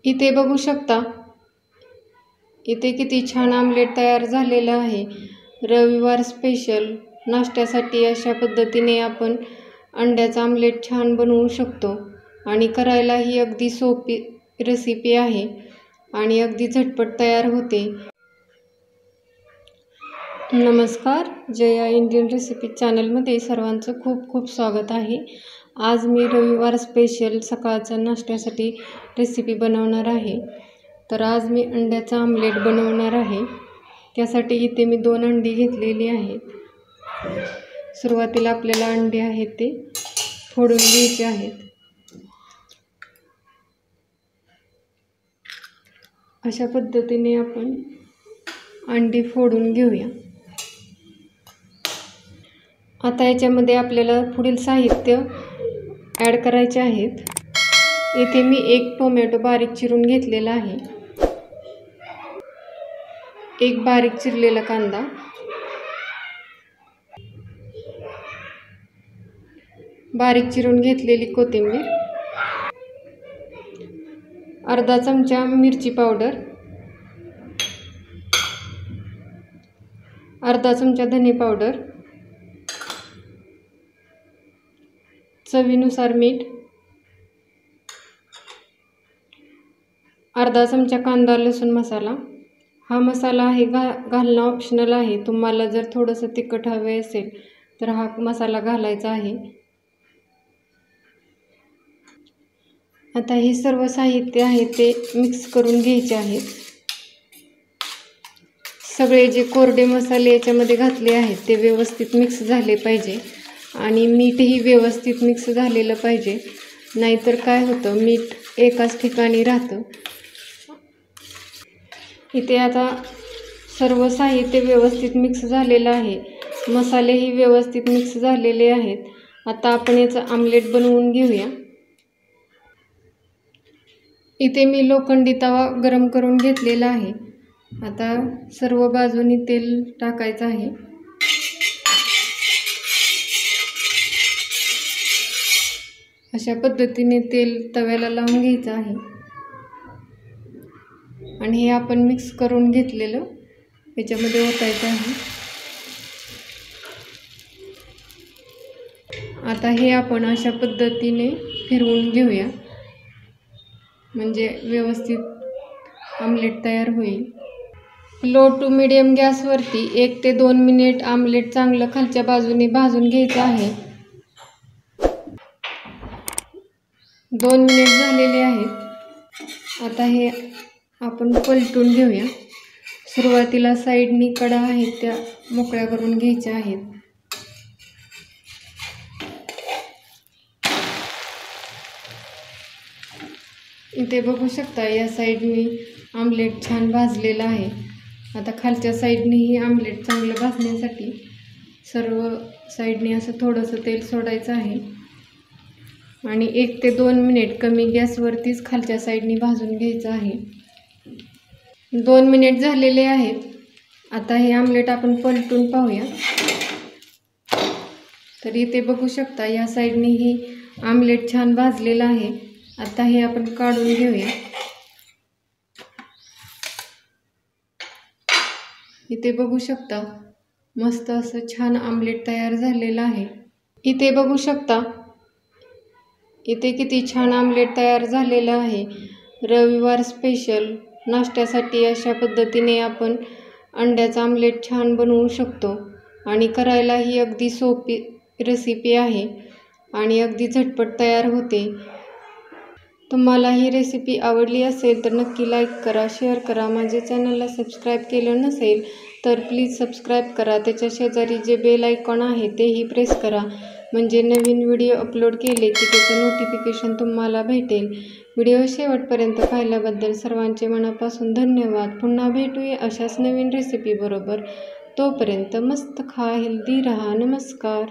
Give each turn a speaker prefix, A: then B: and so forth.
A: इथे बघू शकता, इथे किती छान आमलेट तयार झालेलं आहे। रविवार स्पेशल नाश्त्यासाठी अशा पद्धतीने आपण अंड्याचं आमलेट छान बनवू शकतो आणि करायला ही अगदी सोपी रेसिपी आहे आणि अगदी झटपट तयार होते। नमस्कार, जया इंडियन रेसिपी चॅनलमध्ये सर्वांचं खूप खूप स्वागत आहे। आज मी रविवार स्पेशल सकाळच्या नाश्त्यासाठी रेसिपी बनवणार आहे। तर आज मी अंड्याचा आमलेट बनवणार आहे। त्यासाठी इथे मी 2 अंडी घेतलेली आहेत। सुरुवातीला आपल्याला अंडे आहेत ते फोडून घ्यायचे आहेत। अशा पद्धतीने आपण अंडी फोडून घेऊया। आता याच्यामध्ये आपल्याला पुढील साहित्य ॲड करायचे आहेत। इथे मी 1 टोमॅटो बारीक चिरून घेतलेला आहे, 1 बारीक चिरलेला कांदा, बारीक चिरून घेतलेली कोथिंबीर, अर्धा चमचा मिरची पावडर, अर्धा चमचा धने पावडर, चवीनुसार मीठ, अर्धा चमचा कांदा लसूण मसाला। हा मसाला आहे घालणं ऑप्शनल आहे। तुम्हाला जर थोडंसं तिखट हवे असेल तर हा मसाला घालायचा आहे। आता हे सर्व साहित्य आहे ते मिक्स करून घ्यायचे आहेत। सगळे जे कोरडे मसाले याच्यामध्ये घातले आहेत ते व्यवस्थित मिक्स झाले पाहिजे आणि मीठही व्यवस्थित मिक्स झालेलं पाहिजे, नाहीतर काय होतं, मीठ एकाच ठिकाणी राहतं। इथे आता सर्व साहित्य व्यवस्थित मिक्स झालेलं आहे, मसालेही व्यवस्थित मिक्स झालेले आहेत। आता आपण याचं आमलेट बनवून घेऊया। इथे मी लोखंडी तवा गरम करून घेतलेला आहे। आता सर्व बाजूनी तेल टाकायचं आहे। अशा पद्धतीने तेल तव्याला लावून घ्यायचं आहे आणि हे आपण मिक्स करून घेतलेलं याच्यामध्ये ओतायचं आहे। आता हे आपण अशा पद्धतीने फिरवून घेऊया, म्हणजे व्यवस्थित आमलेट तयार होईल। लो टू मीडियम गॅसवरती 1 ते 2 मिनिट आमलेट चांगलं खालच्या बाजूने भाजून घ्यायचं आहे। 2 मिनिट झालेले आहेत। आता हे आपण पलटून घेऊया। सुरुवातीला साईडनी कडा आहेत त्या मोकळ्या करून घ्यायच्या आहेत। इथे बघू शकता, या साईडनी आमलेट छान भाजलेलं आहे। आता खालच्या साईडनीही आमलेट चांगलं भाजण्यासाठी सर्व साईडनी असं थोडंसं तेल सोडायचं आहे आणि 1 ते 2 मिनिट कमी गॅसवरतीच खालच्या साईडनी भाजून घ्यायचं आहे। 2 मिनिट झालेले आहेत। आता हे आमलेट आपण पलटून पाहूया। तर इथे बघू शकता, या साईडनीही आमलेट छान भाजलेलं आहे। आता हे आपण काढून घेऊया। इथे बघू शकता, मस्त असं छान आमलेट तयार झालेलं आहे। इथे बघू शकता, इथे किती छान आमलेट तयार झालेलं आहे। रविवार स्पेशल नाश्त्यासाठी अशा पद्धतीने आपण अंड्याचं आमलेट छान बनवू शकतो आणि करायला ही अगदी सोपी रेसिपी आहे आणि अगदी झटपट तयार होते। तुम्हाला ही रेसिपी आवडली असेल तर नक्की लाईक करा, शेअर करा। माझ्या चॅनलला सबस्क्राईब केलं नसेल तर प्लीज सबस्क्राईब करा। त्याच्या शेजारी जे बेल आयकॉन आहे तेही प्रेस करा, म्हणजे नवीन व्हिडिओ अपलोड केले की त्याचं नोटिफिकेशन तुम्हाला भेटेल। व्हिडिओ शेवटपर्यंत पाहिल्याबद्दल सर्वांचे मनापासून धन्यवाद। पुन्हा भेटूया अशाच नवीन रेसिपी बरोबर। तोपर्यंत मस्त खा, हेल्दी रहा। नमस्कार।